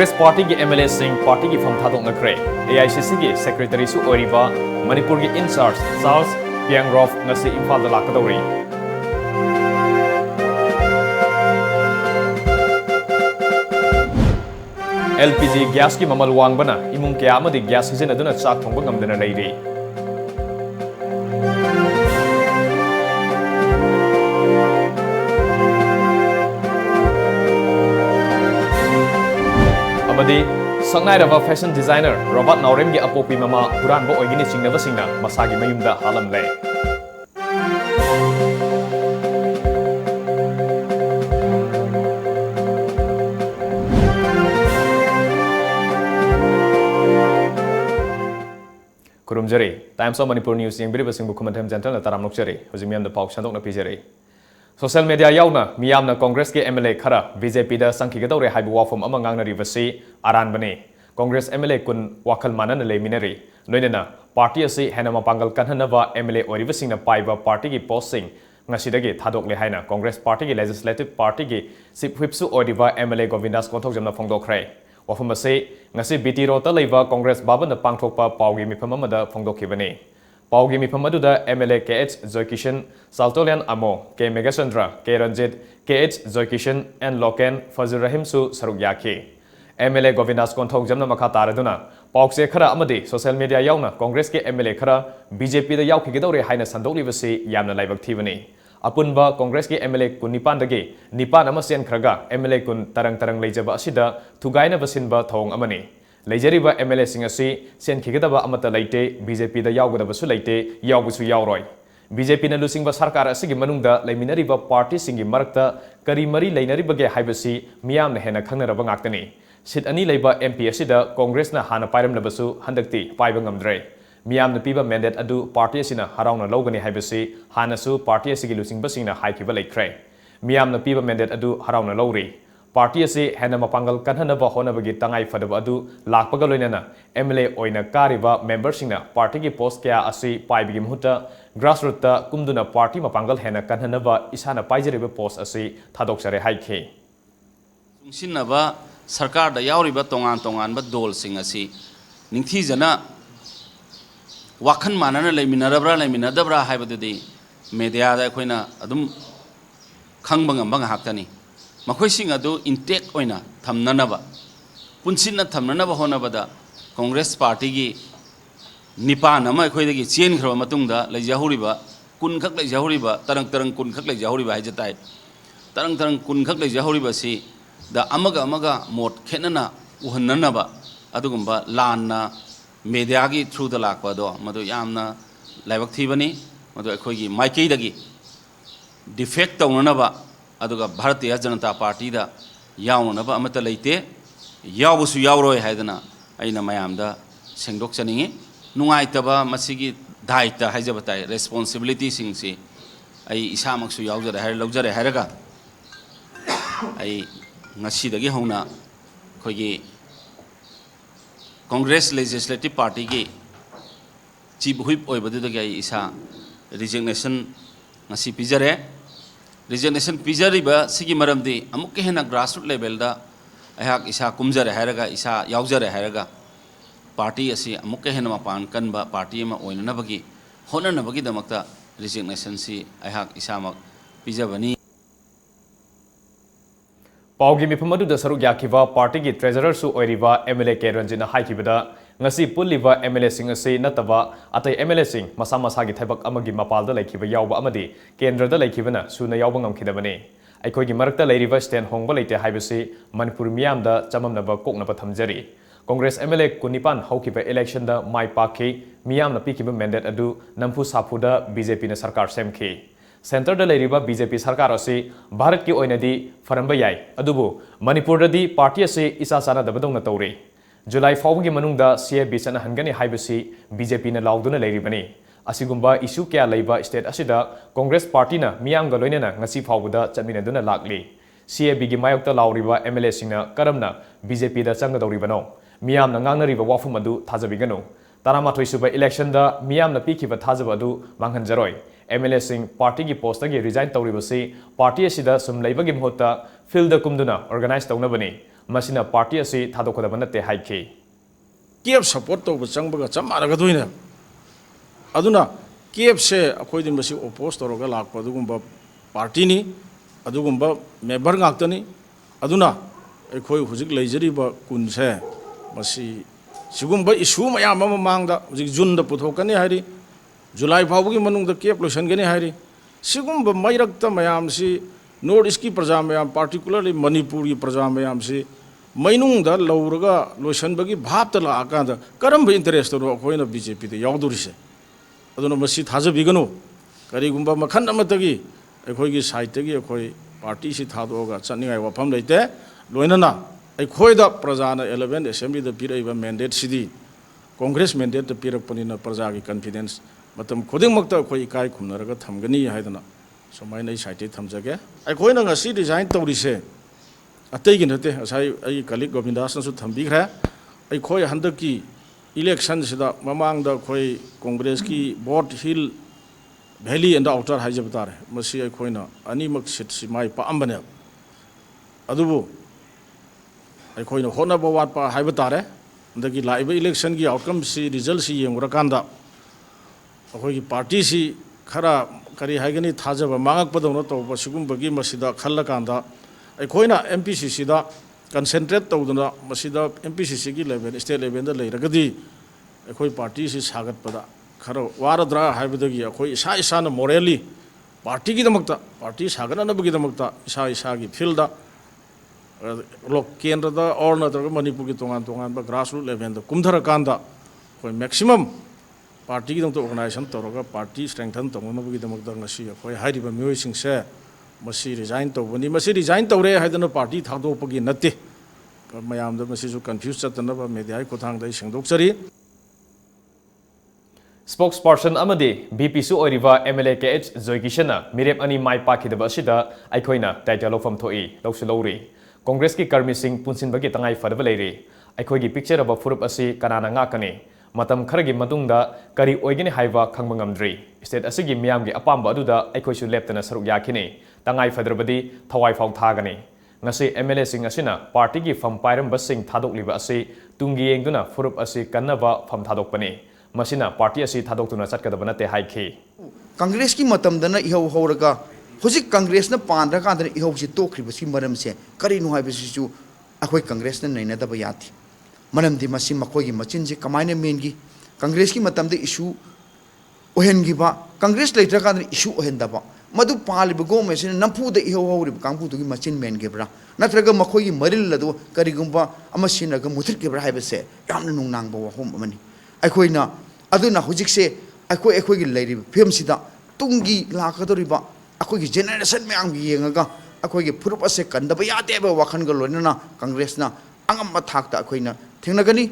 Congress Party की MLA Singh party की फम थादों नखरे AICC की सेक्रेटरी सु ओरिबा मणिपुर की इंचार्ज चार्ल्स पियांग्रोफ ngasi इम्फाल दा लाकदौरी LPG gas की ममल वांगबना इमुंग कया अमदि gas सिजनदुना chalk थोंबा ngamdana leiri amadi sangnai fashion designer Robert Naurem gi apopi mama huran bo oigini singnaba singna masagi mayumda halam le kurumjari Times of Manipur News yang beri basing buku mentem jantan la taram nokjari hujimiam da pauk sandok na pijari Social media yauna miyamna Congress ke MLA khara BJP da sangki ga dawre haibu wafum ama ngangnari basi aran bane Congress MLA kun wakhal manana le minari noinena party asi hena mapangal kanhanawa MLA ori basingna paiba party ki posting ngasidagi thadok le haina Congress party ki legislative party ki sip whip su odiba MLA Govindas konthok jamna phongdokkhrai wafum ase ngasi BT rota leiba Congress baban da pangthokpa paugi mifam amada phongdokhibani Paugi mifam aduda MLA KH Joykishan Saltolian Amo K Megasandra K Ranjit KH Joykishan and Loken Fazil Rahim su saruk yakhi MLA Govindas konthok jamna makha taraduna paukse khara amadi social media yauna Congress ke MLA khara BJP da yaukhi gedore haina sandolibasi yamna laibak thibani apunba Congress ke MLA kun nipan dagi nipan ama sen khraga MLA kun tarang leijaba asida thugaina basinba thong amani Leijariba MLA singasi sen khigedaba amata leite BJP da yaugadaba leite yaugusu yauroi BJP na lusingba sarkar asigi manungda leiminariba party singi marakta kari mari leinariba ge haibasi miyamna hena khangnaraba ngaktani sit ani leiba MP asida Congress na hana pairam labasu handakti paiba ngamdre miyamna piba mandate adu party asina harauna logani haibasi hanasu party asigi lusingba singna haikiba leikre miyamna piba mandate adu harauna lowri Party ase hena mapangal kanhanaba honabagi tangai fadaba adu lakpaga loinana MLA oina kariba members singna party ki post kya ase paibigi muhuta grassroots ta kumduna party mapangal hena kanhanaba isana paijariba post ase thadoksare haikhe sungsinaba sarkar da yauriba tongan ba dol sing ase ningthijana wakhan manana leiminadabra haibadudi media da khoina adum khangbangam bang haktani Makoising adu intake oina thamnanaba punsinna thamnanaba honabada Congress party gi nipan ama khoidagi chen khroba matungda leijahuriba kun khak leijahuriba tarang kun khak leijahuriba haijatai tarang kun khak leijahuriba si da amaga mot khenana uhannanaba adugumba lanna media gi through the lakpa do madu yamna laibak thibani madu akhoigi maikei dagi defect tawnanaba aduga Bharatiya Janata Party da yaunaba amata leite yawbusu yawroi haidana aina mayamda sengdok chaningi nungaitaba masigi daita haijabatai responsibility singsi ai isamaksu yawjare hai lawjare hairaga ai ngasi dagi hona khoigi Congress Legislative Party gi chief whip oibadu dagi ai isa resignation ngasi pijare Resignation pijariba sigi maramdi amukke hena grassroots level da ahak isa kumjare hairaga isa yaujare hairaga party asi amukke hena mapan kanba party ma oinanabagi honanabagi damakta resignation si ahak isa mak pijabani Paugi mifamadu da saruk yakiba party ki treasurer su oiriba MLA K Ranjina haikibada ngasi pulliba MLA sing ase nataba atai MLA sing masa gi thaibak amagi mapalda laikhiba yawba amadi kendra da laikhibana suna yawba ngamkhidabani aikoi gi marakta leiriba stand hongba leite haibasi Manipur miyam da chamamnaba koknaba thamjari Congress MLA kunipan haukiba election da mai pakhi miyam na pikiba mandate adu nampu sapu da BJP na sarkar semkhi Center da leiriba BJP sarkar ase Bharat ki oinadi faramba yai adubu Manipur da di party ase isa sana dabadong na tawri July 4 gi manungda CAB sana hangani haibasi BJP na lauduna leiribani asigumba issue kya leiba state asida Congress party na miyam ga loinena ngasi phawbuda chaminaduna lakli CAB gi mayokta lauriba MLA singna karamna BJP da changadoribano miyam na ngangnariba wafum adu thajabiganu taramathoi suba election da miyam na pikiba thajaba adu manghanjaroi MLA sing party ki post gi resign tawribasi party asida sum leibagi mhota field da kumduna organize tawnabani masina party asi thadokhodaba natte haiki KF support to changbaga chamaraga duina aduna KF se akhoi din basi oppose to roga lakpa dugumba party ni adugumba member ngaktani aduna akhoi hujik leijari ba kunse basi sigumba issue mayam ama mangda hujik jun da puthokani hari July fawgi manung da KF lotion gani hari sigumba mairakta mayam si North East ki praja mayam particularly Manipuri praja mayam si mainung da lauraga lotion bagi bhapta la akanda karam interest ro akhoi na BJP de yawdurise aduna masi thaja bigano kari gumba makhan amatagi akhoi gi side gi akhoi party si thadoga chaningai wafam leite loinana akhoi da praja na 11 assembly da piraiba mandate sidi Congress mandate da pirakpanina praja gi confidence matam khoding makta akhoi kai khumnaraga thamgani haidana somaina side thamjage akhoi na ngasi design tawrise atei gi nate asai ai colleague Govindas na su thambi khra akhoi handaki election sida mamang da khoi Congress ki Bot Hill Valley and outer hajabtar masi akhoi na ani mak sit si mai pa ambane adubu akhoi na hona bawat pa haibatare ndagi live election ki outcome si result si yengra kanda akhoi ki party si khara kari haigani thajaba mangak padawno to basigum bagi masida khalla kanda akhoi na MPCC da concentrate tawduna masida MPCC ki level state level da leiragadi akhoi party si sagat pada khara waradra haibadagi akhoi isa isa na morally party ki damakta party sagana na bagi damakta isa isa gi field da lok kendra da or na tra Manipur ki tongan ba grassroots level da kumthara kanda akhoi maximum party ki dong organization toroga party strengthen tongna bagi damakta ngasi akhoi hairiba mioi sing se masi resign tawbani masi resign tawre haidana party thadopagi natte mayam da masi su confuse chatna ba media ko thang dai sengdok chari spokesperson amadi BP su oriva MLA KH Zoikishana mirep ani mai pakhidaba asida aikoina title of thoi lawsulori Congress ki karmi sing punsin bagi tangai fadaba leiri aikoi gi picture aba furup asi kanana ngakani matam kharagi matungda kari oigini haiba khangmangamdri state asigi miyam gi apamba aduda aikoi su leptana saruk yakini tangai fadrabadi thawai faw thagani ngasi MLA sing asina party gi fam pairam basing thadok liba asi tungi engduna furup asi kannaba fam thadok pani masina party asi thadok tuna chatkadaba nate haiki Congress ki matam dana iho horaga hojik Congress na pandra ka dana iho si tokriba si maram se kari nu haiba si chu akhoi Congress na naina daba yati manam di masi makoi gi machin je kamaina men gi Congress ki matam de issue ohen gi ba Congress later ka dana issue ohen daba madu paliba go me sin nampu de iho horiba kangpu tu gi machin men ge bra natraga makoi gi maril ladu kari gumba amasina ga muthir ge bra haiba se yamna nung nang ba hom amani akhoi na aduna hojik se akhoi gi leiri film sida tungi lakadoriba akhoi gi generation myang gi yengaga akhoi gi furup ase kandaba yate ba wakhan ga loinana Congress na angam ma thakta akhoi na thengnagani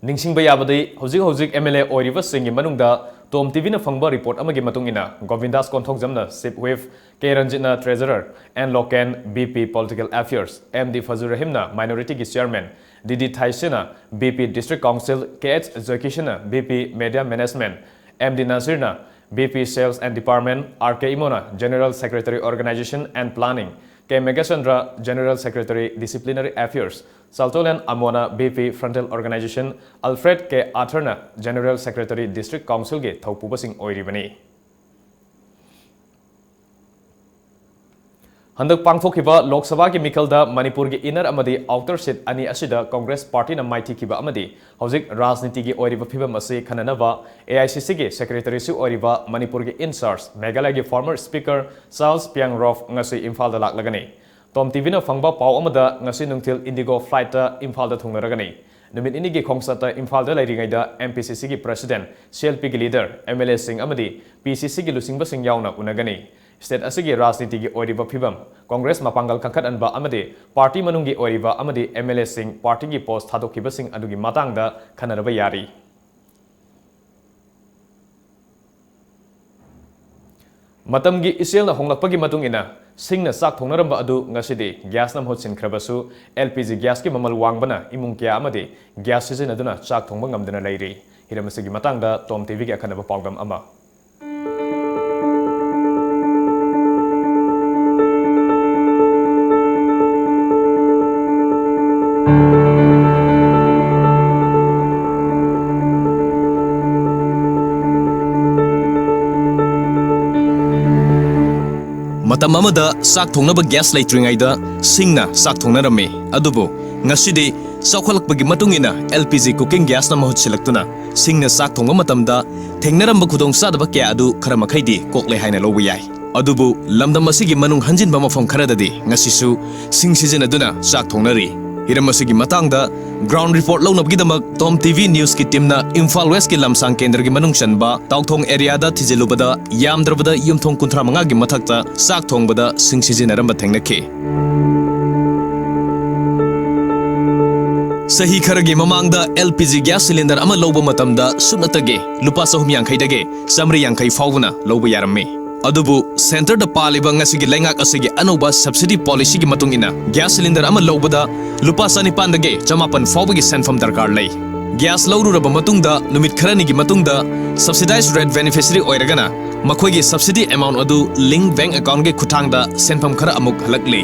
ningsingba yabadi hojik MLA oriva singi manungda Tom TV na fangba report amagi matungina Govindas konthok jamna sip with K Ranjitna treasurer and Loken BP political affairs MD Fazur Rahimna minority ki chairman DD Thaisena BP district council KH Zoikishana BP media management MD Nasirna BP sales and department RK Imona general secretary organization and planning K Megasandra general secretary disciplinary affairs Saltolan Amona BP frontal organization Alfred K Atharna general secretary district council ge thopubasing oiribani Handak pangthokhiba Lok Sabha ki mikalda Manipur gi inner amadi outer seat ani asida Congress party na mighty kiba amadi hojik rajniti gi oiriba phibam ase khananaba AICC gi secretary su oiriba Manipur gi in charge Meghalaya gi former speaker Charles Piangrof ngasi Imphal da laklagani Tom TV na fangba paw amada ngasi nungthil Indigo flight ta Imphal da thungnaragani numit ini gi khongsata Imphal da lairingaida MPCC gi president CLP gi leader MLA sing amadi PCC gi lusingba sing yauna unagani State asigi rajniti gi oiriba phibam Congress mapangal kangkhat anba amade party manungi oiriba amade MLA sing party gi post thadokhiba sing adugi matangda khanaraba yari matamgi iselna honglakpagi matungina singna sak thongnaramba adu ngasidi gas nam hotsin khrabasu LPG gas ki mamal wangbana imung kya amade gas season aduna chak thongba ngamdana leiri hiramasigi matangda Tom TV gi akhanaba pawgam ama matam amada sak thongnaba gas leitringaida singna sak thongnarame adubu ngasidi saukhalagbagi matungina LPG cooking gas na mahut silaktuna singna sak thongba matamda thengnaramba khudong sadaba kya adu khara makhaidi kokle haina lobu yai adubu lamdam asigi manung hanjinba mafam kharadadi ngasisu sing season aduna sak thongnari hiram asigi matangda ground report launabgidamak Tom TV News ki team na Imphal West ki lamsang kendra gi manung chanba tawthong area da thijelubada yamdrabada yumthong kunthra manga gi mathakta sak thongbada sing season aramba thengnakhe sahi kharagi mamangda LPG gas cylinder ama loba matamda sunatage lupa 350 dage 150 fawuna loba yarame adubu center da paliba ngasigi lengak asigi anoba subsidy policy gi matungina gas cylinder ama lobada lupa 9 dage 150 fawbagi senfam darkar lei gas lawruraba matungda numit kharani gi matungda subsidized rate beneficiary oiragana makhoigi subsidy amount adu link bank account ge khuthangda senfam khara amuk halakle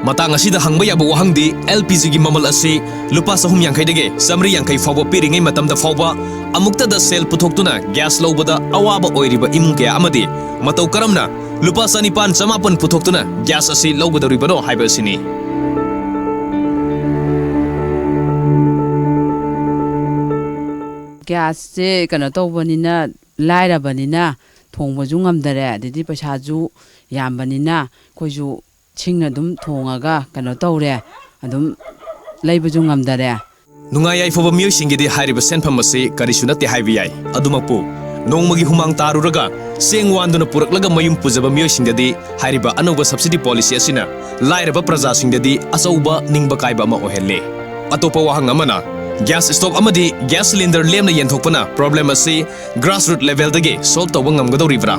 matang asida hangba yaba wahangdi LPG gi mamal asi lupa 350 dage 150 fawba piringai matamda fawba amukta da sel puthoktuna gas lobada awaba oiriba imung kya amadi matau karamna lupa 9,900 puthoktuna gas asi logadoribano haiba asini gas se kana tawbanina lairabanina thongbaju ngamdare adidi paisaju yambanina koju chingna dum thongaga kana tawre adum leibaju ngamdare nungayai foba miyo singidi hariba senfam asi karisunati haibi yai adumapu nongmagi humang taruraga sengwanduna puraklaga mayum pujaba miyo singdadi hariba anoba subsidy policy asina lairaba praja singdadi asauba ningba kaiba ma ohelle atopa wahang amana gas stove amadi gas cylinder lemna yenthokpana problem asi grassroots level dage solve tawba ngamgadoribra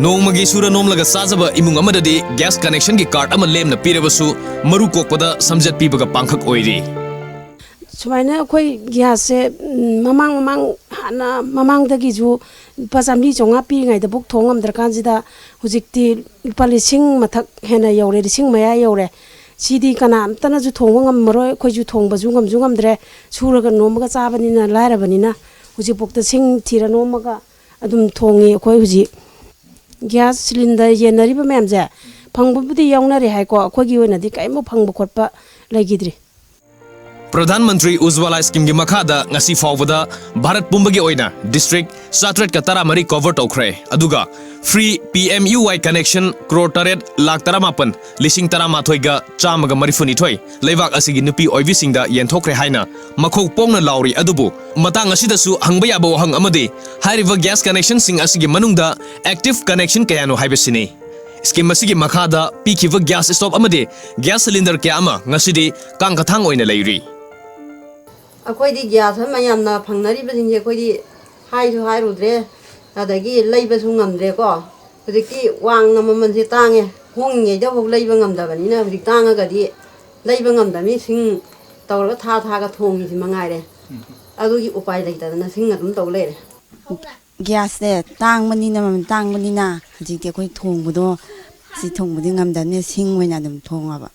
nongmagi sura nomlaga sajaba imung amadadi gas connection gi card ama lemna pirabasu maru kokpada samjat pibaga pangkhak oiri sumaina koi gas se mamang hana mamang dagi ju pasami chonga pi ngai da buk thongam darkan jida hujikti palising mathak hena yore rising maya yore sidi kana amtana ju thongam maro koi ju thongba ju ngam dre suraga nomaga chabani na lairabani na huji pokta sing thira nomaga adum thongi koi huji gas cylinder yenari ba memja phangbudi yawnari hai ko koi gi oina di kaimo phangba khotpa lagidri Pradhan Mantri Ujjwala Scheme gi makhada ngasi fawbada Bharat pumbagi oina district 7 ka 13 cover tawkhre aduga free PMUY connection crore 8,38,000 lising 13 ga chamaga marifuni thoi leibak asigi nupi oibi singda yenthokre haina makhok pongna lauri adubu matang asida su hangba yaba wahang amadi hariva gas connection sing asigi manungda active connection kayano haibesini scheme asigi makhada pikiva gas stove amadi gas cylinder kya ama ngasidi kangkathang oina leiri अखोई gas मैम फंगनरी अखोई हाईरुद्रे अदगी लेबसु ngमद्रे को हुजिकी वांग ममनसे तांगे होंगेदा हो लेब ngमदबनिना हुजिक तांगगदी लेब ngमदमी सिंग तौरगा था थोंगी मंगाइरे अदुगी उपाय लेतदना सिंग अदुम तौ लेरे ग्यास से तांगबनिना मम तांगबनिना हुजिकी अखोई थोंगबदो सि थोंगबदि ngमदने सिंग वइना अदुम थोंगाबा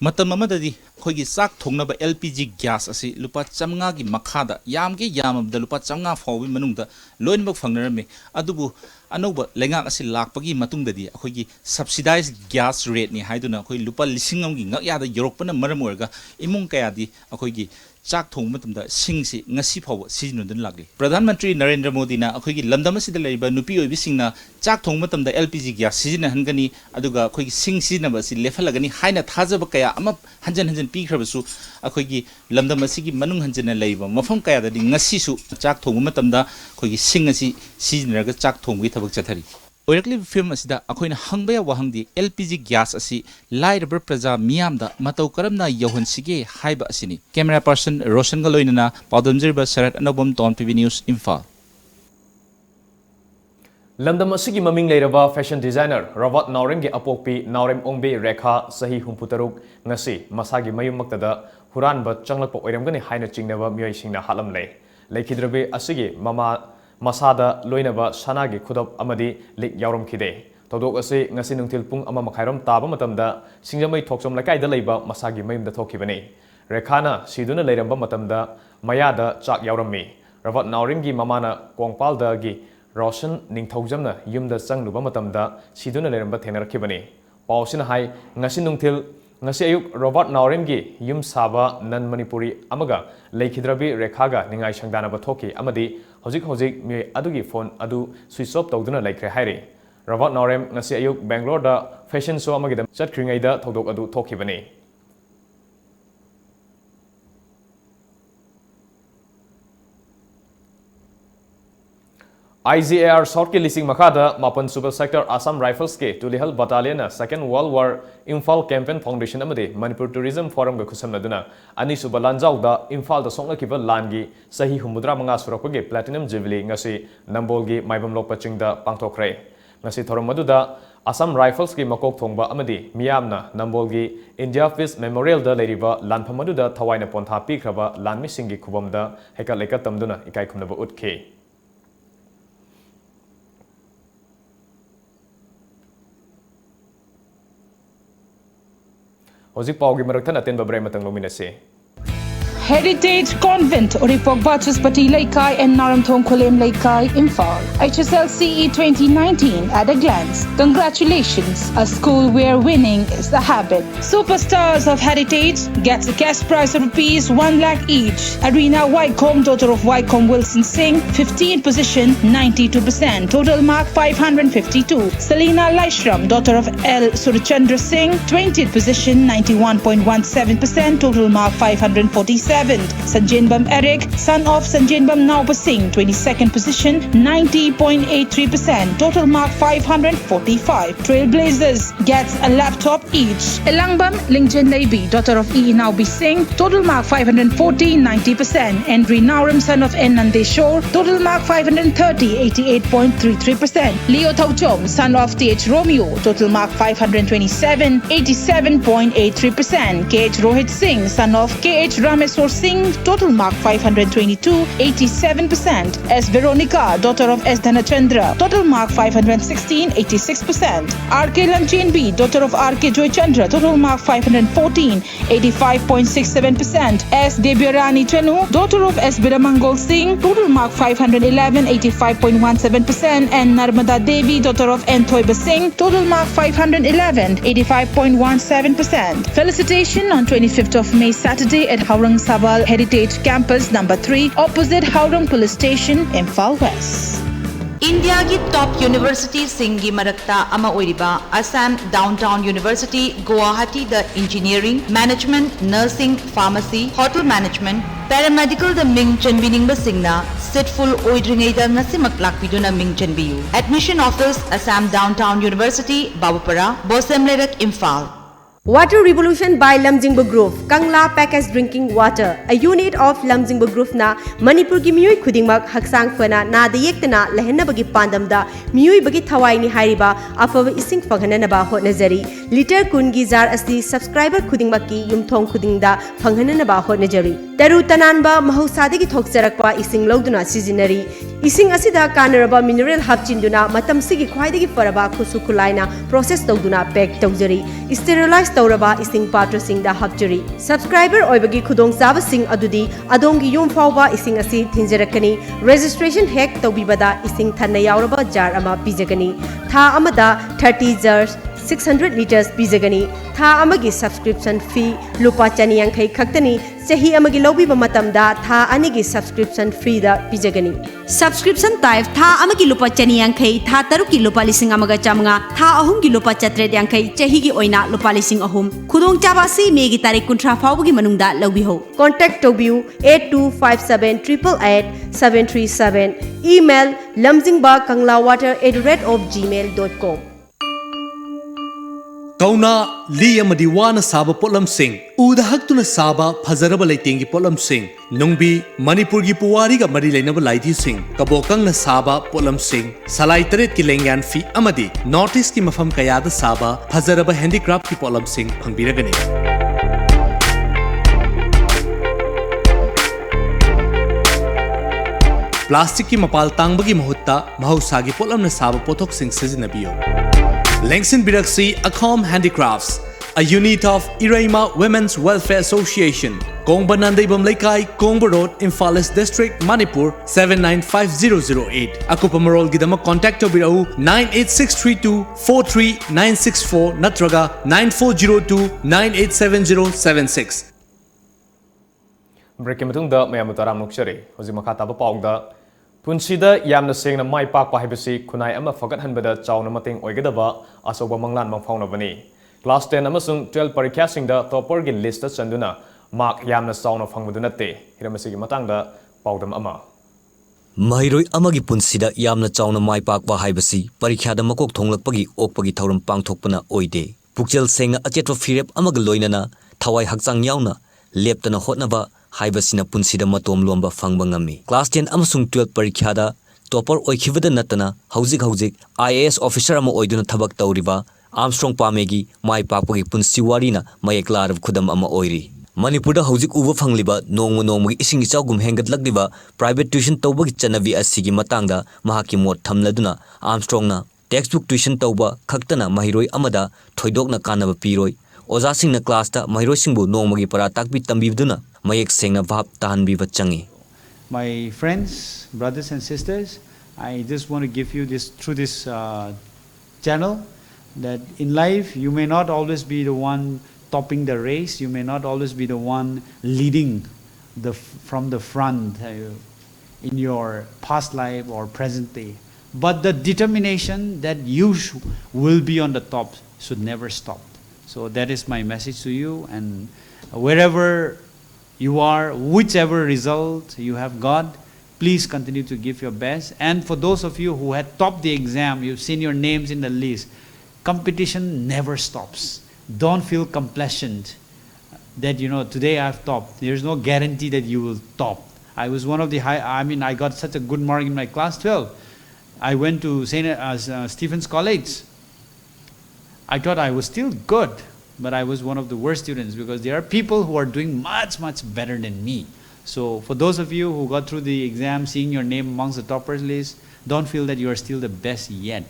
मतम अमददी खोगी साक थोंगनबा LPG gas asi lupa 150 gi makhada yamge yamabda lupa 150 fawbi manungda loinbak fangnarame adubu anoba lengak asi lakpagi matungdadi akhogi subsidized gas rate ni haiduna akhoi lupa 1,000 gi ngak yada yorokpana maram orga imung kayadi akhogi chak thong matumda singsi ngasi fawba sijinudun lagli Pradhan Mantri Narendra Modi na akhogi lamdam asida leiba nupi oibi singna chak thong matumda LPG gas sijina hangani aduga akhogi sing sijinaba si lefalagani haina thajaba kaya ama hanjan pikhrabasu akhogi lamdam asigi manung hanjana leiba mafam kaya dadi ngasi su chak thong matamda akhogi sing asi sijinaraga chak thong gi thabak chathari oirakli film asida akhoina hangbaya wahangdi LPG gas asi lairabra praja miyamda matau karamna yohansige haiba asini camera person Roshan Galoinana Padamjirba Sarat Anobam Tom TV News Imphal Lamdam asigi maming leiraba fashion designer Rawat Naurem gi apokpi Naurem Ongbe Rekha sahi humputaruk ngasi masagi mayum maktada huran ba changlakpa oiramgani haina chingnaba miyoi singna halam lei leikidrabe asigi mama masada loinaba sanagi khudap amadi lik yauram khide todok ase ngasi nungtil pung ama makhairam taba matamda singjamai thoksom lakai da leiba masagi mayum da thokibani Rekhana siduna leiramba matamda mayada chak yaurammi Rawat Naurem gi mamana Kongpal da gi Roshan Ningthaujamna yumda changluba matamda siduna leramba thengnarakibani pausina hai ngasi nungthil ngasi ayuk Robert Nauremgi yum saba nan Manipuri amaga leikidrabi rekhaga ningai sangdana bathoki amadi hojik mi adugi phone adu switch off tawduna laikre hairi Robert Naurem ngasi ayuk Bangalore da fashion show amagi da chatkringai da thodok adu thokibani IGAR short ke lising makada Mapan Super Sector Assam Rifles ke Tulihal Battalion na Second World War Imphal Campaign Foundation amade Manipur Tourism Forum ga khusam naduna ani suba lanjau da Imphal da songna kiba langi sahi humudra manga surakge Platinum Jubilee ngasi Nambol gi Maibam Lokpa chingda pangthokre ngasi thorom maduda Assam Rifles ki makok thongba amadi miyamna Nambol gi India Peace Memorial da leriba lanpham maduda thawaina pontha pikraba lanmi singi khubamda heka leka tamduna ikai khumnaba utke Hozik paugi maraktan aten babre matang luminase Heritage Convent, Oripok Bachus Pati Laikai and Naramthong Kolem Laikai, Imphal. HSLCE 2019 at a glance. Congratulations, a school where winning is the habit. Superstars of Heritage gets a cash prize of rupees 1 lakh each. Arena Wycombe, daughter of Wycombe Wilson Singh, 15th position, 92%. Total mark 552. Selina Laishram, daughter of L. Surchandra Singh, 20th position, 91.17%. Total mark 547. Sanjainbam Eric, son of Sanjainbam Naupa Singh, 22nd position, 90.83%. Total mark 545. Trailblazers gets a laptop each. Elangbam Lingjen Leibi, daughter of E. Naubi Singh, total mark 540, 90%. Henry Nauram, son of N. Nandeshore, total mark 530, 88.33%. Leo Tauchom, son of T.H. Romeo, total mark 527, 87.83%. K.H. Rohit Singh, son of K.H. Rameswar Singh, total mark 522, 87%. S. Veronica, daughter of S. Dhanachandra, total mark 516, 86%. R.K. Lamchin B, daughter of R.K. Joy Chandra, total mark 514, 85.67%. S. Debyarani Chanu, daughter of S. Biramangol Singh, total mark 511, 85.17%. And Narmada Devi, daughter of N. Thoiba Singh, total mark 511, 85.17%. Felicitation on 25th of May, Saturday at Haurang Sabal Heritage Campus number 3 opposite Haurang Police Station, Imphal West. India की top university सिंगी मरक्ता अमा ओरिबा Assam Downtown University Guwahati the engineering, management, nursing, pharmacy, hotel management, paramedical the Ming Chanbining Basingna seatful oidringai the ngasimak lakpiduna Ming Chanbiyu. Admission office Assam Downtown University Babupara Bosemlerak Imphal. Water Revolution by Lamjingba Grove, Kangla Packaged Drinking Water, a unit of Lamjingba Grove na Manipur gi miyoi khudingmak haksang fana na da yektana lehenna bagi pandam da miyoi bagi thawai ni hairiba afaba ising phanghanana ba hotnajari liter kun gi jar asti subscriber khudingmak ki yumthong khudingda phanghanana ba hotnajari taru tananba mahusadi gi thokjarakpa ising loduna sizinari ising asida kanaraba mineral hapchinduna matam sigi khwaidagi paraba khusu khulaina process tawduna pack tawjari sterilize तौरबा इसिंग पात्र सिंग दा हपचरी subscriber ओइबगी खुदोंग चाबा सिंग अदुदी अदोंगी yum फावबा इसिंग असि थिंजरकनी registration हेक तौबिबदा इसिंग थन्ना यावरबा jar अमा पिजगनी था अमदा 30 जर्स 600 liters पिजगनी था अमगी subscription फी लुपा चनियांखै खक्तनी सही अमगी लौबिबा मतमदा था अनिगी subscription free दा पिजगनी subscription type था अमगी लुपा चनियांखै था तरुकी लुपा लिसिंग अमगा चामंगा था अहुमगी लुपा चत्रेद यांखै चहीगी ओइना लुपा लिसिंग अहुम खुदोंग चाबासी मेगी तारीख 19 फावबगी मनुंगदा लौबिहो कांटेक्ट तोबियु 8257888737 ईमेल lamjingbakanglawwater@gmail.com कौना ली अमदी वाना साबा पोलम सिंह उदा हक्तुना साबा फजरबा लेतेंगी पोलम सिंह नुंगबी मणिपुर की पुवारी का मरी लेनबा लाइथी सिंह कबोकंग न साबा पोलम सिंह सलाई तरेत की लेंग्यान फी अमदी नॉर्थ ईस्ट की मफम कयादा साबा फजरबा हैंडीक्राफ्ट की पोलम सिंह फंगबीरगनी प्लास्टिक की मपाल तांगबगी महुत्ता महौसागी पोलम न साबा पोथोक Singh सिजनबियो Lengsin Biraksi Akom Handicrafts, a unit of Iraima Women's Welfare Association, Kongba Nandaibam Laikai, Kongba Road, Imphal East District, Manipur 795008. Akupa Marol Gidama contact Tobirau 98632 43964 Natraga 9402 987076. Breaking Matunda Mayamutaram Nukshari, Hozimaka Taba Pongda, Punsida Yamna Sing Mai Park Pahibisi, Kunai Ama Fagat Hanbeda, Chaunamating Oigadaba, Asoba Manglan Mangfauna Bani. Class 10 Amasung 12 Parikasing the Toppergin List Sanduna, Mark Yamna Sound of Hangudunate, Hiramasi Matanga, Paudam Ama. Mahiroi amagi punsida yamna chauna mai pakwa haibasi parikha da makok thonglakpagi okpagi thauram pangthokpana oide pukchel sengna achetwa firep amaga loinana thawai hakchang yauna leptana hotnaba haibasina punsida matom lomba phangba ngami class 10 amasung 12 parikha da topper oikhibada natana haujik IAS officer ama oiduna thabak tawriba Armstrong Pamegi mai pakpagi punsi warina mayeklar khudam ama oiri Manipur da haujik uba phangliba nongmagi isingi chawgum hengatlagliba private tuition tawbagi chanavi asigi matangda mahaki mot thamladuna Armstrong na textbook tuition tawba khaktana mahiroi amada thoidokna kanaba piroi oja singna class ta mahiroi singbu nongmagi para takbi tambibduna mayek sengna bhab tahanbiba changi. My friends, brothers and sisters, I just want to give you this through this channel that in life you may not always be the one topping the race, you may not always be the one leading from the front in your past life or present day. But the determination that you will be on the top should never stop. So that is my message to you, and wherever you are, whichever result you have got, please continue to give your best. And for those of you who had topped the exam, you've seen your names in the list, competition never stops. Don't feel complacent that, you know, today I've topped. There's no guarantee that you will top. I was one of the I got such a good mark in my class 12. I went to St. Stephen's College. I thought I was still good, but I was one of the worst students because there are people who are doing much better than me. So for those of you who got through the exam, seeing your name amongst the toppers list, don't feel that you are still the best yet.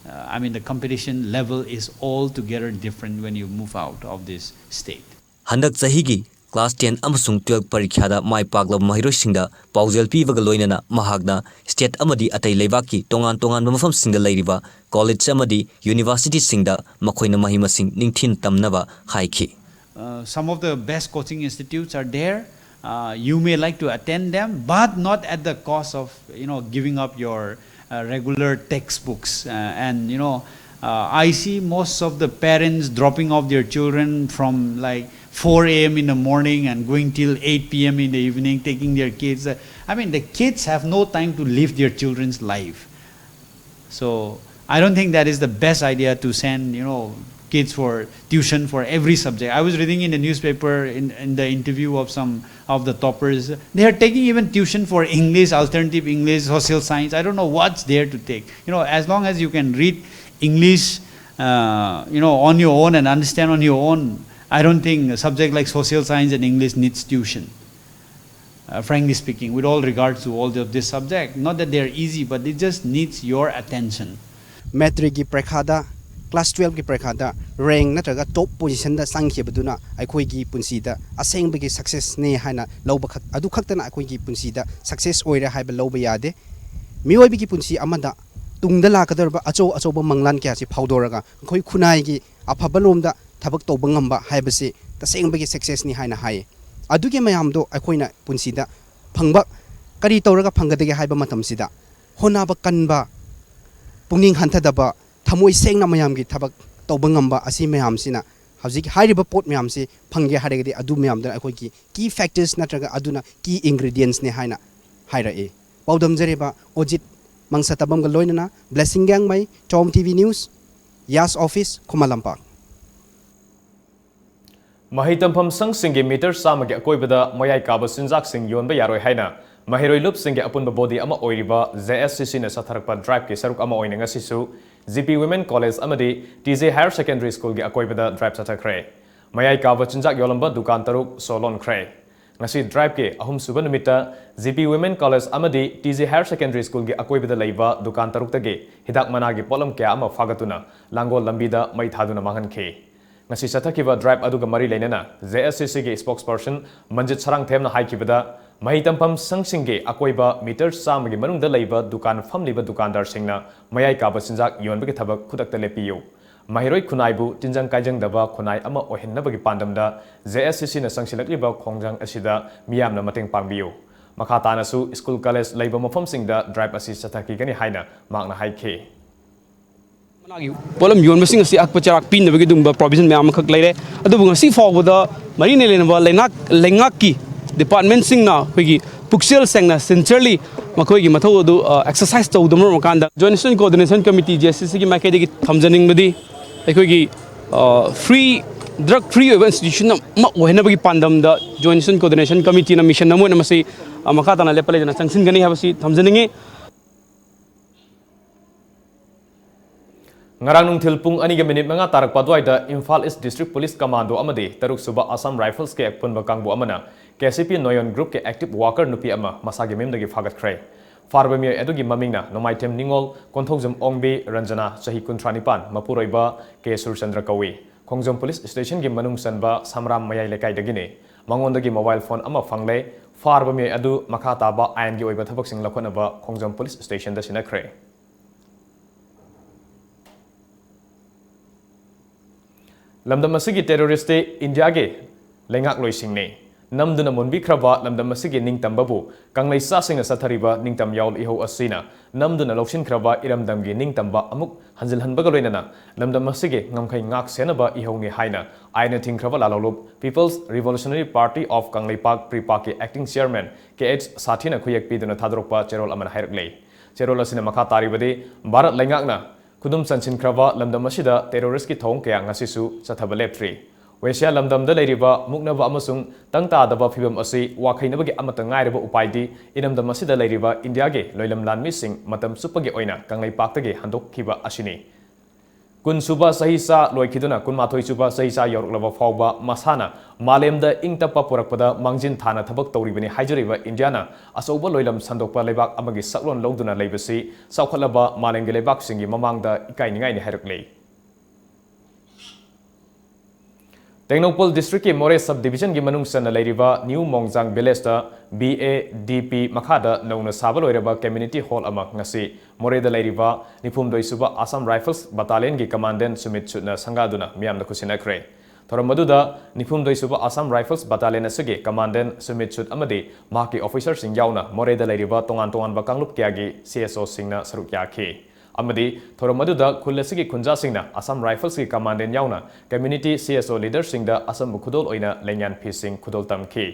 The competition level is altogether different when you move out of this state. Handak Zahigi, class 10 amasung 12 parikhada mai pakla mahirosingda paujel pivaga loinana mahagna state amadi atai leibaki tongan mafam singda leiriba college amadi university singda makoina mahimasing ningthin tamnaba haiki. Some of the best coaching institutes are there. You may like to attend them, but not at the cost of giving up your regular textbooks. I see most of the parents dropping off their children from like 4 a.m. in the morning and going till 8 p.m. in the evening, taking their kids. The kids have no time to live their children's life. So I don't think that is the best idea to send, kids for tuition for every subject. I was reading in the newspaper in the interview of some of the toppers. They are taking even tuition for English, alternative English, social science. I don't know what's there to take. As long as you can read English, on your own and understand on your own, I don't think a subject like social science and English needs tuition. Frankly speaking, with all regards to all of this subject, not that they're easy, but it just needs your attention. Metric ki prekhada class 12 ki prekhada rank natraga top position da sangkhebaduna aikoi gi punsida aseng bagi success ne haina loba khak adu khaktana aikoi gi punsida success oira haiba loba yade mioi bigi punsi amada tungda la kadarba acho ba manglan kya si phaudoraga khoi khunai gi aphabalomda thabak toba ngamba haibasi taseng bagi success ni haina hai aduge mayam do aikoina punsida phangba kari tawraga phangadege haiba matamsida honaba kanba pungning hanthadaba thamoi sengna mayam gi thabak toba ngamba asi mayam sina hauzik hairiba pot mayam si phangge harege adu mayam da akoi ki key factors natraga aduna key ingredients ne haina haira e paudam jareba ojit mangsatabam ga loinana blessing gang mai Tom TV News Yas Office Kumalampak Mahitampham sangsingi meter samagi akoibada mayai kaba sinjak sing yonba yaroi haina mahiroi lup singi apunba body ama oiriba JSCC na satharakpa drive ki saruk ama oinanga sisu GP Women College amadi TJ Higher Secondary School gi akoibada drive sathakre mayai kaba sinjak yolamba dukan taruk solon kre ngasi drive ke ahum suba numita GP Women College amadi TJ Higher Secondary School gi akoibada leiba dukan taruk tage hidak managi polam kya ama fagatuna langol lambida mai thaduna manghan khe ngasi sathakhiba drive aduga mari leinana JSCC ge spokesperson Manjit Sarang Themna haikibada mahi tampam sangsinge akoiba meter samagi manungda leiba dukan famliba dukandar singna mayai kaba sinjak yonbagi thabak khudakta lepiyu mahiroi khunaibu tinjang kaijang daba khunai ama ohinnabagi pandamda JSCC na sangsilakliba khongjang asida miyamna mateng pangbiyu makha tanasu school college leiba mafam singda drive asi sathaki gani haina makna haikhe polam yon masing asi akpacharak pin nabagi dumba provision me amakak leire adu bunga si forward mari ne lenaba lengak ki department singna pegi puksel sengna sincerely makoi gi mathau adu exercise to dumro makanda joint national coordination committee JSCC gi makai gi thamjaning badi aikoi gi free drug free institution ma ohena bagi pandam da joint national coordination committee na mission namo na masi makata na lepale na sangsin gani habasi thamjaningi ngarang nungthil pung ani ge minute manga tarak padwaida Imphal East District Police Commando amade taruk suba Assam Rifles ke akpunba kangbu amana KCP Noyon Group ke active worker nupi ama masage memdagi fagat khre farbami edugi mamingna nomaitem ningol konthojum ongbe Ranjana sahi kuntranipan mapuroiba ke Surchandra kawi Khongjom Police Station gi manung sanba Samram mayai lekai dagine mangondagi mobile phone ama fangle farbami edu makha taba ain gi oiba thabak sing lakhonaba Khongjom Police Station da sinakre lamdam asigi terrorist India ge lengak loising ne namduna monbi khraba lamdam asigi ningtam babu kanglai sa singa sathariba ningtam yaul iho asina namduna loksin khraba iramdam ge ningtam ba amuk hanjil hanbaga loinana lamdam asigi ngamkhai ngak senaba iho nge haina aina thingkhraba lalolup People's Revolutionary Party of Kanglai Park Pre-Park acting chairman KH Sathina khuyak piduna thadrokpa cherol aman hairakle cherol asina makha taribade Bharat lengakna kudum sansin krava lamdam asida terrorist ki thong kaya ngasisu sathaba leptri Wesya lamdam da leiriba muknaba amasung tangta daba phibam asi wakhainabagi amata ngairaba upaidi inamdam asida leiriba India ge loilam lanmi sing matam supagi oina kanglai paktage handok khiba asini kun suba sahisa loikhiduna kun mathoi suba sahisa yoruklaba fawba masana malemda ingtapa purakpada mangjin thana thabak tawribani haijariba Indiana asoba loilam sandokpa lebak amagi saklon longduna leibasi saukhalaba malenge lebak singi mamangda ikai ningai ni hairakle Tengnopal District ki More Subdivision gi manung sana leiriba New Mongjang Village da BADP makhada nongna sabal oiraba community hall ama ngasi More da leiriba nipum doi suba Assam Rifles Battalion gi commandant Sumit Chutna sangaduna miyamna kusina kre thoramadu da nipum doi suba Assam Rifles Battalion asage commandant Sumit Chut amadi maki officer sing yauna More da leiriba tongan ba kanglup kya gi CSO singna saruk ya khi amadi thoramadu da khullasigi khunja singna Assam Rifles ki commandant yauna community CSO leader singda Assam khudol oina lenyan phising khudol tamki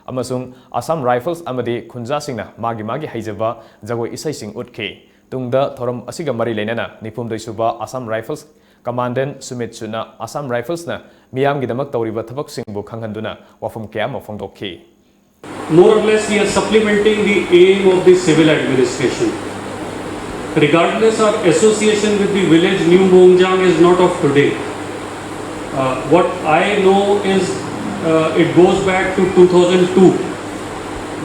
amasung Assam Rifles amadi khunja singna magi haijaba jagoi isai sing utki tungda thoram asiga mari lenana nipum doi suba Assam Rifles commandant Sumit Chuna Assam Rifles na miyam gi damak tawriba thabak singbu khanghanduna wafum kya ma phongdokhi more or less we are supplementing the aim of the civil administration. Regardless, our association with the village New Mongjang is not of today. What I know is it goes back to 2002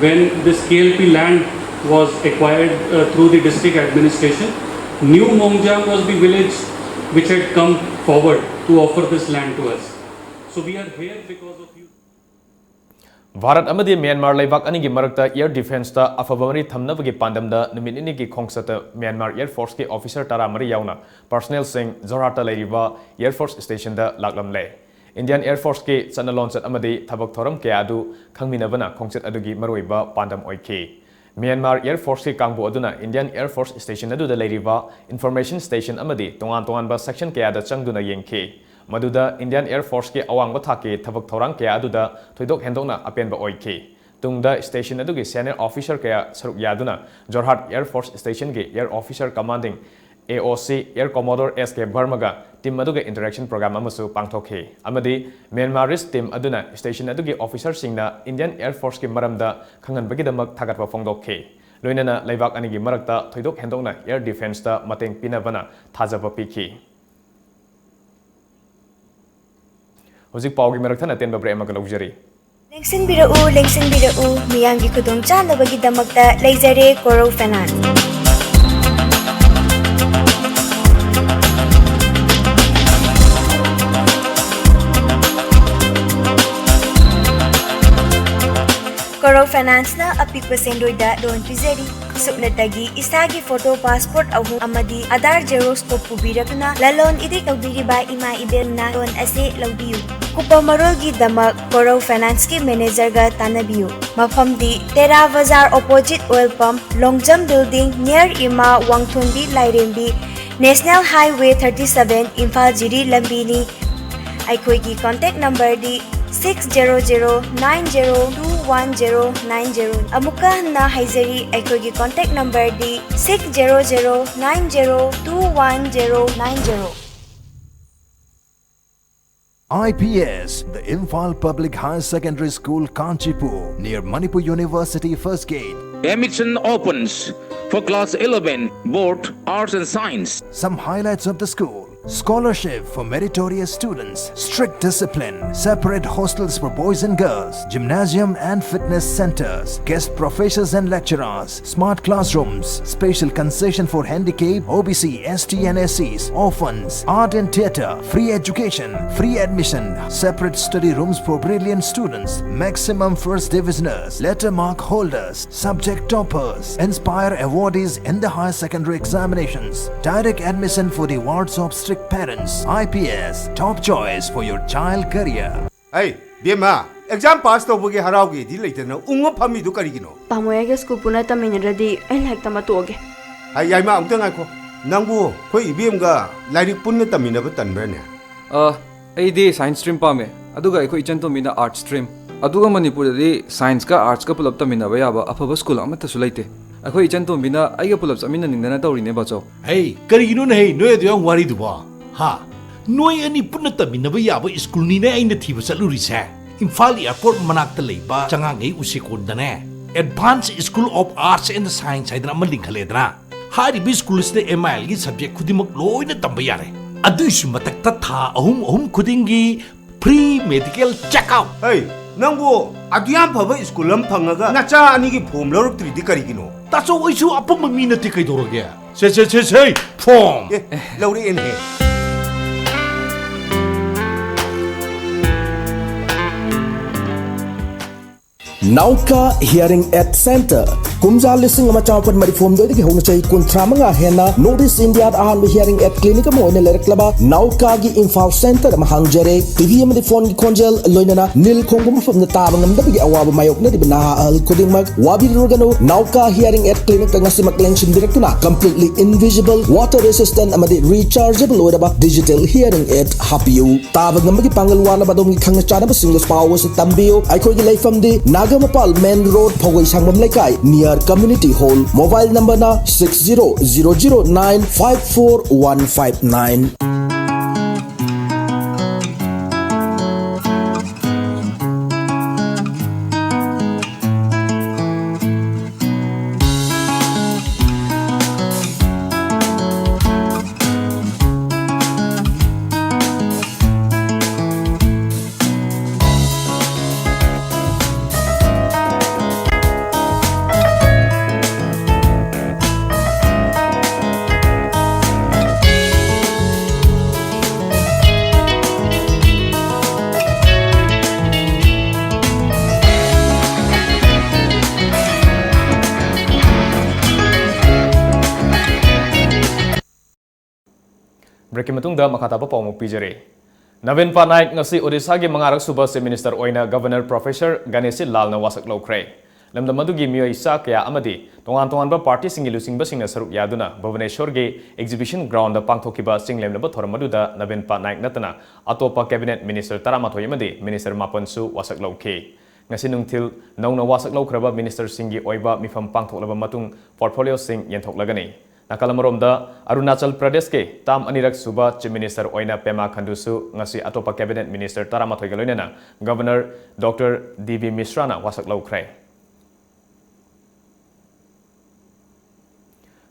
when this KLP land was acquired through the district administration. New Mongjang was the village which had come forward to offer this land to us. So we are here because of you. Bharat amadi Myanmar leibak ani gi marakta air defense ta afabamari thamnabagi pandamda numinini gi khongsata Myanmar Air Force ki officer taramari yauna personnel sing Jorhata leiriba Air Force station da laklamle Indian Air Force ki chanalon chat amadi thabak thoram ke adu khangminabana khongchat adugi maroiba pandam oike Myanmar Air Force ki kangbu aduna Indian Air Force station adu da leiriba information station amadi tongan ba section ke ada changduna yengke Maduda Indian Air Force ke awang bathake thabak thorang ke aduda thoidok hendokna apenba oike tungda station adugi senior officer ke saruk yaduna Jorhat Air Force Station ke Air Officer Commanding AOC Air Commodore SK Barmaga team aduga interaction program amasu pangthokhe amadi Myanmarese team aduna station adugi officer singna Indian Air Force ke maramda khangan bagi damak thagatwa phongdokhe loinana leibak ani gi marakta thoidok hendokna air defense ta mateng pinabana thajaba pikhi Hojik pau gi merakthana ten babre amaga lawjari Lengsinbirau miyangi khudong chanabagi damakta leizare Koro Finance Koro Finance na apikpa sendoida loan pizeri. Supnatagi isagi photo passport ahum amadi Aadhaar Xerox ko pubirakna lalon idik aubiriba ima ibel na loan ase laubiyu. Kupa marolgi damak Koro Finance ki manager ga tanabiyu. Mafamdi Tera Bazar opposite oil pump Longjam building near Ima Wangthonbi Lairembi National Highway 37 Imphal Jiri Lambini. Aikoigi contact number di 60090219090. Amuka na haizari aikoigi contact number di 60090219090. IPS, the Imphal Public Higher Secondary School, Kanchipur, near Manipur University First Gate. Admission opens for class 11, both arts and science. Some highlights of the school: scholarship for meritorious students, strict discipline, separate hostels for boys and girls, gymnasium and fitness centers, guest professors and lecturers, smart classrooms, special concession for handicapped, OBC, ST and SCs, orphans, art and theatre, free education, free admission, separate study rooms for brilliant students, maximum first divisioners, letter mark holders, subject toppers, inspire awardees in the higher secondary examinations, direct admission for the wards of strict parents. IPS, top choice for your child career. Hey, Bima, exam pass to bugi haraugi di later na ungo pami du karigino. Pamoyaga school puna taminradi ay like tamatoge. Ay ma amtang ako. Nangbu, koi ibim ga lairik punna tamina ba tanbrane. Ay di science stream pa me. Aduga ko ichan to mina art stream. Aduga Manipur di science ka arts ka pulap tamina ba yaba afaba school amata sulaite. Ako ichan to mina ay pulap samina nindana tawrine ba cho. Hey, karigino na hey, noy adyang wari duba. Ha, noy ani punna tamina ba yaba school ni na ay nathiba sa lurise. Imphal Airport manakta leiba changangay usikod na ne. Advanced School of Arts and Science ay na malinghaledra. Hari bi school ste MIL gi subject kudimak loy na tambayare. Aduisu matakta tha ahum kudingi free medical check-up. Hey, nangbu adyang phaba schoolam phangaga nacha ani gi form loruk tridi karigino. Taso oisu apa mamina ti kai dorage. Say form. Lauri en he. Nauka Hearing Aid Center. Kumja lising ama chawpan marifom do digi hong chai kuntra manga hena Notice India ahan hearing aid clinic mo ne lerek laba Nauka gi Imphal Center ma hangjare TV am di phone gi konjel loinana nil khongum fam na ta bangam da gi awaba mayok na di bana al kuding mag wabi rogano Nauka Hearing Aid Clinic ngasi maklengsin direktuna completely invisible water resistant amadi rechargeable wada digital hearing aid hapiu ta bangam gi pangalwana badong gi khang chana ba single power sa tambio ai ko gi laifam di Nagamapal Main Road Phogoi Sangmam Laikai near Community Hall. Mobile number na 6000954159. Breaking matungda makataba pa mo pijere. Navin Panaik ngasi Odisha gi mangarak suba se minister oina Governor Professor Ganesh Lal na wasak lokre. Lamda madugi miyo isa kaya amadi tongan ba party singi lusing ba singna saruk yaduna Bhubaneswar ge exhibition ground da pangthokiba singlem ba thoram maduda Navin Panaik natana atopa cabinet minister taramathoy amadi minister mapansu wasak lokhe. Ngasi nungthil nauna wasak lokraba minister singi oiba mifam pangthoklaba matung portfolio sing yenthoklagani. Nakalamoromda Arunachal Pradesh ke tam anirak suba chief minister oina Pema Khandusu ngasi atopa cabinet minister taramathoy galoinana Governor Dr. DB Misrana wasak lokre.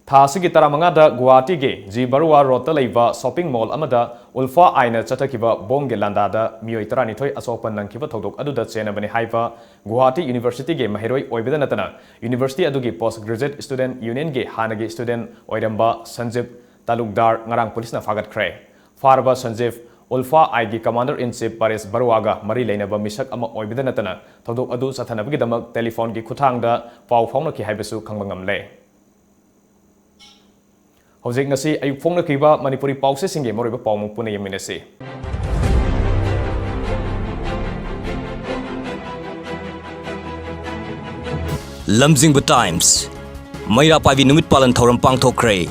Thasigi taramangada Guwahati ge G Barua Rota leiba shopping mall amada ulfa aina chatakiba bomge landada mioi taranithoi asopan nangkiba thodok aduda chenabani haiba Guwahati University ge mahiroi oibeda natana University adugi postgraduate student union ge hanagi student oiramba Sanjeev Talukdar ngarang police na fagat khre farba Sanjeev Ulfa Aigi Commander-in-Chief Paris Baruaga Mari Lainaba Misak Ama Oibidanatana, Todo Adu Satanabidamak telephone ki Kutanga, Pau Fonaki Habisu Kangangamle. Hojik ngasi ayuk Fong Kiba Manipuri Pause Singi Moriba Pau Pune Yaminesi. Lamjingba Times Maira Pavi Numit Palan Thoram Pangthokre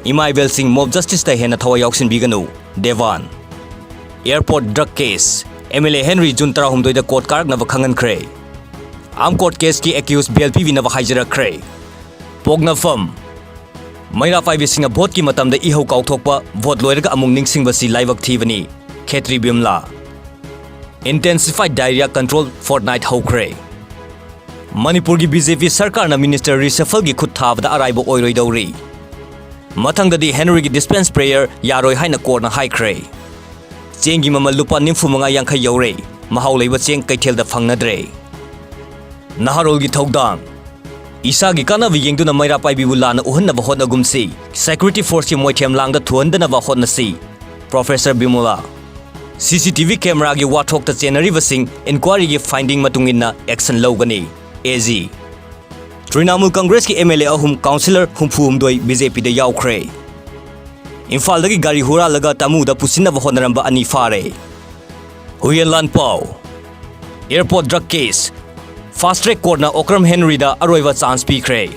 Imai Bel Singh Mob Justice Ta Hena Thawa Yauksin Biganu Devan Airport Drug Case MLA Henry Juntara Humdoi da Court Karak Nava Khangan Kre Am Court Case ki accused BLPV Nava Hajara Kre Pogna Firm Maira Pavi Singh Vote ki matam da Ihau Kauthokpa Vote Loiraga Amung Ningsing Basi Laivak Thivani Khetri Bimla Intensified Diarrhea Control Fortnight Hokre Manipur ki BJP Sarkar na Minister Reshuffle ki khut thabda araibo oiroi dauri Mathang da di Henry ki dispense prayer yaroi haina court na high kre Cheng gi mamal lupa nimfu manga yang khai yaure mahau leiba cheng kaithel da phangnadre Naharol gi thaudang Isa gi kana wi yengduna maira pai bi bulana uhunna ba hotna gumsi security force ki moithem lang da thuandana ba hotna si Professor Bimula CCTV camera gi wathok ta chenari wasing inquiry gi finding matunginna action logani AZ Trinamool Congress ki MLA ahum councillor humfu humdoi BJP da yaukre Imphal dagi gari hura laga tamu da pusina ba honaramba ani fare Huyen Lan Pau Airport drug case Fast track court na Okram Henry da aroiwa chance pi kre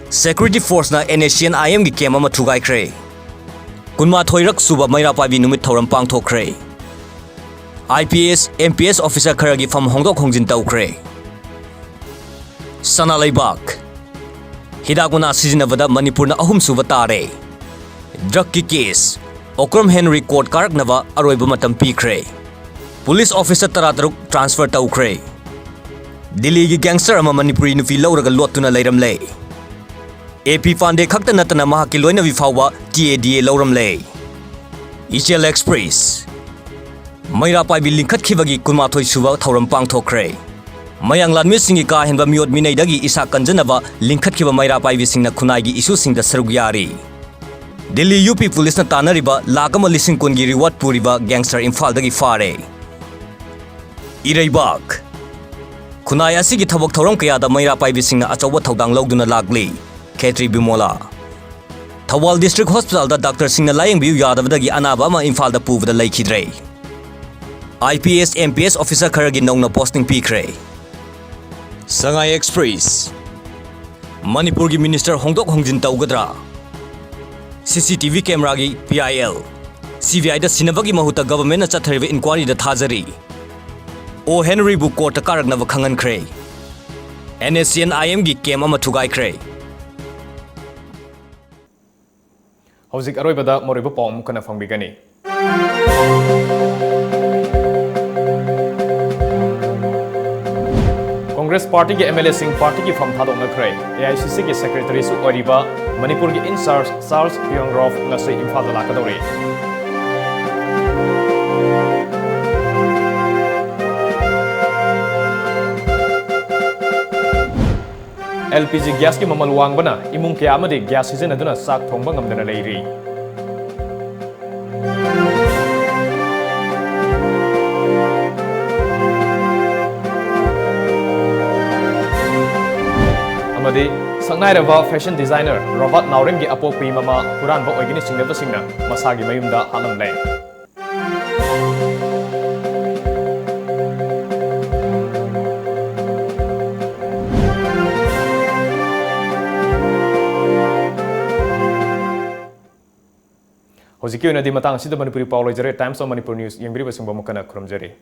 Security force na NACN IM gi kema ma thugai kre Kunma thoirak suba maira pabi numit thoram pangthokre IPS MPS officer kharagi fam hongdok hongjin taukre Sana Laibak Hidaguna Sizinavada Manipur na ahum suba tare Drug ki case Okram Henry court karak nava aroiba matam pikre Police officer tarataruk transfer taukre Delhi ki gangster ama Manipuri nufi lauraga lotuna leiramle AP Fande khakta natana mahaki loina wifawa TADA lauramle Ichel Express Maira pai bi linkhat khibagi kunmathoi suba thoram pangthokre Mayang Lanmi Singi ka henba miot minai dagi isa kanjanaba linkhat khiba maira pai bi singna khunai gi issue sing da sarug yari Delhi UP police na tanariba lakama lising kun gi reward puriba gangster Imphal dagi fare Iraibak Khunai asigi thabok thoram kaya da maira pai bi singna achawa thodang logduna lagli Khetri Bimola Thawal District Hospital da Dr. Singna layang biu yadabadagi anaba ma Imphal da puvda laikhidre IPS MPS officer kharagi nongna posting pikre Sangai Express Manipur ki minister hongdok hongjin taugadra CCTV camera gi PIL CVI da sinabagi mahuta government na chathariba inquiry da thajari O Henry bu court karak na khangan kre NACN IM gi kem ama thugai kre Hojik aroibada moriba pom kana fangbigani Congress Party के MLA Singh Party की फम थादों में करे AICC के Secretary सु ओरिबा मणिपुर के In Charles Pyongrof ngasi Imphal da lakadori LPG gas की ममल वांगबना इमुंग के आमदे gas सीजन अदुना साक थोंबा ngamdana leiri Amadi Sangnai fashion designer Robert Naurem gi apokpi mama Quran ba oigini singnaba singna masagi mayumda halam lay Hojiki na di matang sida Manipuri Paulo jare Times of Manipur News yang beri basing bomokana kurum jare